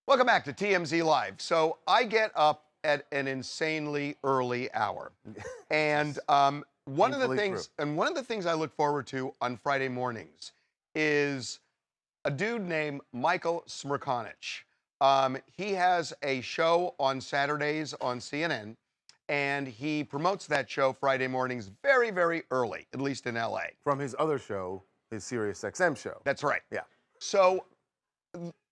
Welcome back to TMZ Live. So I get up at an insanely early hour, and one of the things I look forward to on Friday mornings is a dude named Michael Smerconish. He has a show on Saturdays on CNN, and he promotes that show Friday mornings very, very early, at least in LA. From his other show, his SiriusXM show. That's right. Yeah. So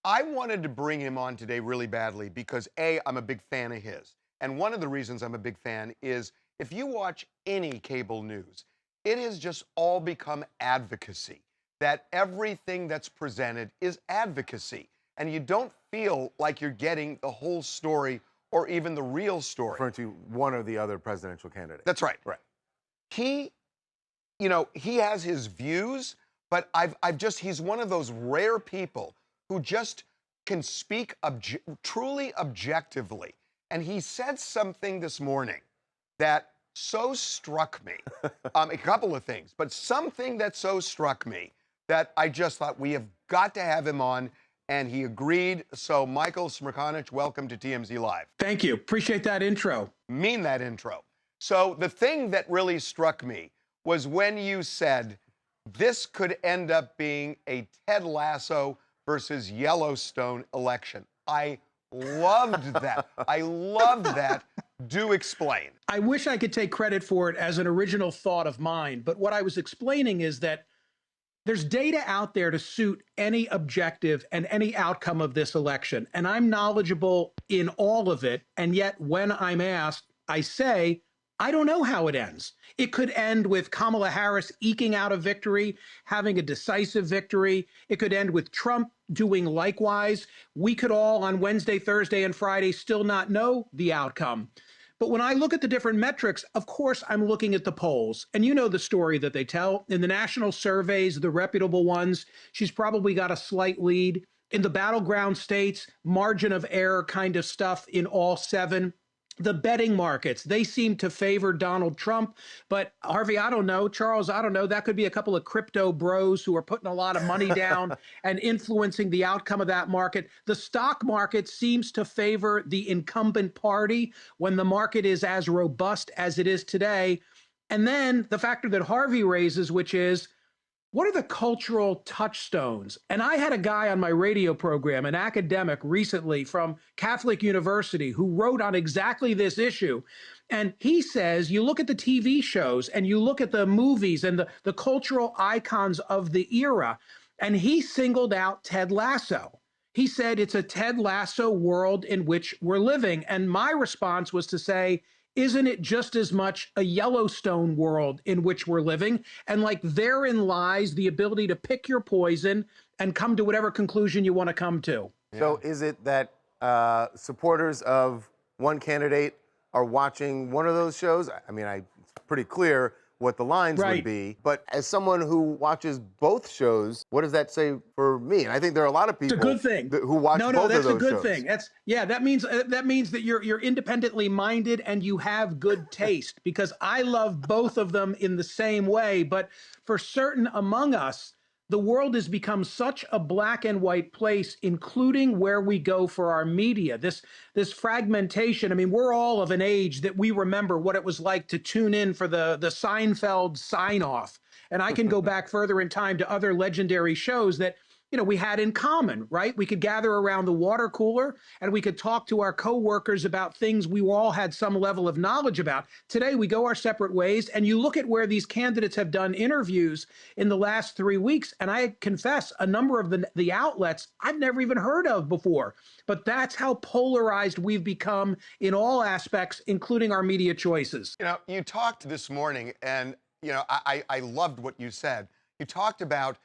I wanted to bring him on today really badly because A, I'm a big fan of his. And one of the reasons I'm a big fan is if you watch any cable news, it has just all become advocacy. That everything that's presented is advocacy. And you don't feel like you're getting the whole story or even the real story. Referring to one or the other presidential candidate. That's right. Right. He has his views, but he's one of those rare people who just can speak truly objectively. And he said something this morning that so struck me, a couple of things, but something that so struck me that I just thought we have got to have him on, and he agreed. So Michael Smerconish, welcome to TMZ Live. Thank you. Appreciate that intro. Mean that intro. So the thing that really struck me was when you said this could end up being a Ted Lasso versus Yellowstone election. I loved that. I loved that. Do explain. I wish I could take credit for it as an original thought of mine, but what I was explaining is that there's data out there to suit any objective and any outcome of this election, and I'm knowledgeable in all of it, and yet when I'm asked, I say, I don't know how it ends. It could end with Kamala Harris eking out a victory, having a decisive victory. It could end with Trump doing likewise. We could all on Wednesday, Thursday, and Friday still not know the outcome. But when I look at the different metrics, of course, I'm looking at the polls. And you know the story that they tell. In the national surveys, the reputable ones, she's probably got a slight lead. In the battleground states, margin of error kind of stuff in all 7. The betting markets, they seem to favor Donald Trump. But Harvey, I don't know. Charles, I don't know. That could be a couple of crypto bros who are putting a lot of money down and influencing the outcome of that market. The stock market seems to favor the incumbent party when the market is as robust as it is today. And then the factor that Harvey raises, which is, what are the cultural touchstones? And I had a guy on my radio program, an academic recently from Catholic University, who wrote on exactly this issue. And he says, you look at the TV shows and you look at the movies and the cultural icons of the era, and he singled out Ted Lasso. He said it's a Ted Lasso world in which we're living. And my response was to say, isn't it just as much a Yellowstone world in which we're living? And like therein lies the ability to pick your poison and come to whatever conclusion you want to come to. So is it that supporters of one candidate are watching one of those shows? I mean, it's pretty clear what the lines would be. But as someone who watches both shows, what does that say for me? And I think there are a lot of people it's a good thing. Who watch both of those shows. No, that's a good thing. That means that you're independently minded and you have good taste, because I love both of them in the same way. But for certain among us, the world has become such a black and white place, including where we go for our media. This fragmentation, I mean, we're all of an age that we remember what it was like to tune in for the Seinfeld sign-off. And I can go back further in time to other legendary shows that, you know, we had in common, right? We could gather around the water cooler and we could talk to our coworkers about things we all had some level of knowledge about. Today, we go our separate ways, and you look at where these candidates have done interviews in the last 3 weeks, and I confess a number of the outlets I've never even heard of before. But that's how polarized we've become in all aspects, including our media choices. You know, you talked this morning, and, you know, I loved what you said. You talked about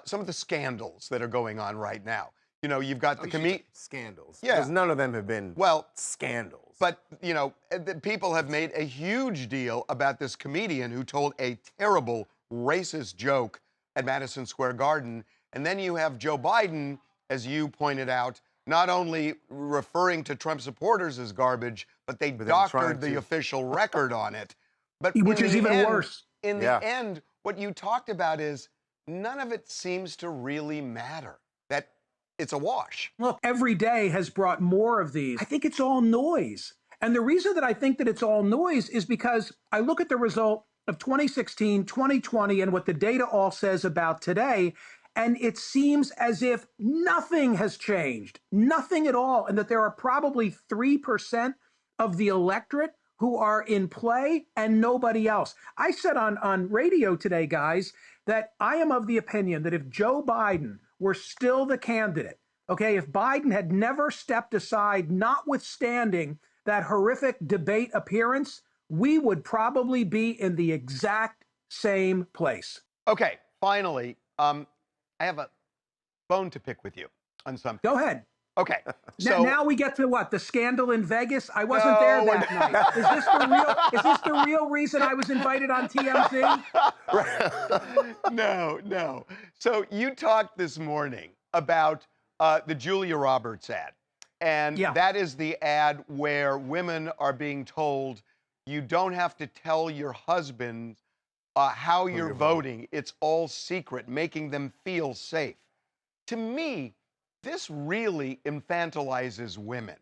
some of the scandals that are going on right now. You know, you've got the scandals. Yeah. Because none of them have been scandals. But, you know, people have made a huge deal about this comedian who told a terrible racist joke at Madison Square Garden. And then you have Joe Biden, as you pointed out, not only referring to Trump supporters as garbage, but they doctored the official record on it. But which is even worse. In the end, what you talked about is none of it seems to really matter. That it's a wash. Look, every day has brought more of these. I think it's all noise. And the reason that I think that it's all noise is because I look at the result of 2016, 2020, and what the data all says about today, and it seems as if nothing has changed, nothing at all, and that there are probably 3% of the electorate who are in play and nobody else. I said on radio today, guys, that I am of the opinion that if Joe Biden were still the candidate, okay, if Biden had never stepped aside, notwithstanding that horrific debate appearance, we would probably be in the exact same place. Okay, finally, I have a bone to pick with you on something. Go ahead. Okay, so now we get to what? The scandal in Vegas? I wasn't there that night. Is this the real reason I was invited on TMZ? No. So you talked this morning about the Julia Roberts ad. And that is the ad where women are being told you don't have to tell your husband how you're voting. It's all secret, making them feel safe. To me, this really infantilizes women.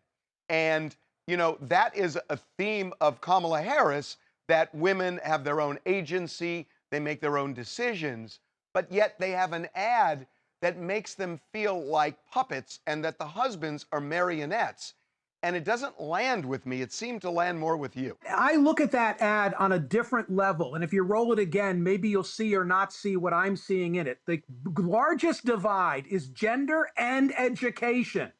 And, you know, that is a theme of Kamala Harris, that women have their own agency, they make their own decisions, but yet they have an ad that makes them feel like puppets and that the husbands are marionettes. And it doesn't land with me. It seemed to land more with you. I look at that ad on a different level. And if you roll it again, maybe you'll see or not see what I'm seeing in it. The largest divide is gender and education.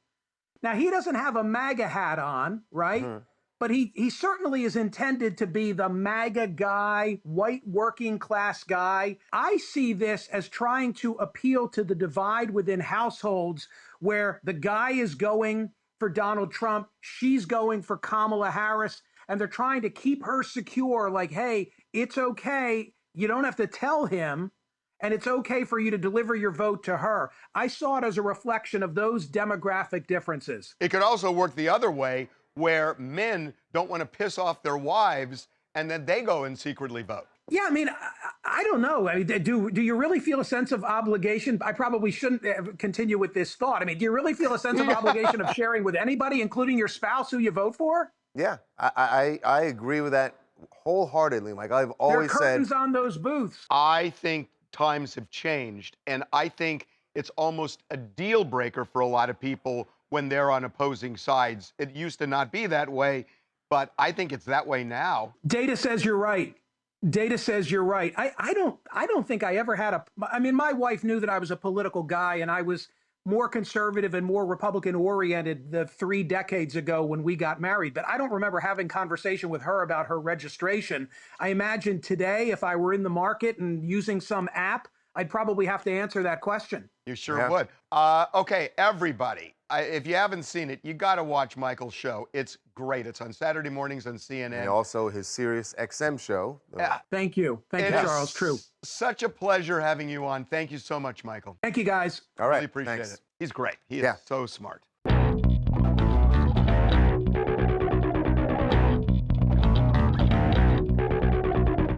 Now, he doesn't have a MAGA hat on, right? Mm-hmm. But he certainly is intended to be the MAGA guy, white working class guy. I see this as trying to appeal to the divide within households where the guy is going for Donald Trump, she's going for Kamala Harris, and they're trying to keep her secure, like, hey, it's okay, you don't have to tell him, and it's okay for you to deliver your vote to her. I saw it as a reflection of those demographic differences. It could also work the other way, where men don't want to piss off their wives, and then they go and secretly vote. Yeah, I mean, I don't know. I mean, do you really feel a sense of obligation? I probably shouldn't continue with this thought. I mean, do you really feel a sense of obligation of sharing with anybody, including your spouse who you vote for? Yeah, I agree with that wholeheartedly, Mike. I've always said... There are curtains on those booths. I think times have changed, and I think it's almost a deal breaker for a lot of people when they're on opposing sides. It used to not be that way, but I think it's that way now. Data says you're right. Data says you're right. I don't think I ever had I mean, my wife knew that I was a political guy and I was more conservative and more Republican oriented the 3 decades ago when we got married, but I don't remember having conversation with her about her registration. I imagine today, if I were in the market and using some app, I'd probably have to answer that question. You sure would. Okay, everybody, if you haven't seen it, you got to watch Michael's show. It's great. It's on Saturday mornings on CNN. And also his Sirius XM show. Thank you. Thank you, Charles. True. Such a pleasure having you on. Thank you so much, Michael. Thank you, guys. All right. Really appreciate it. He's great. He is so smart.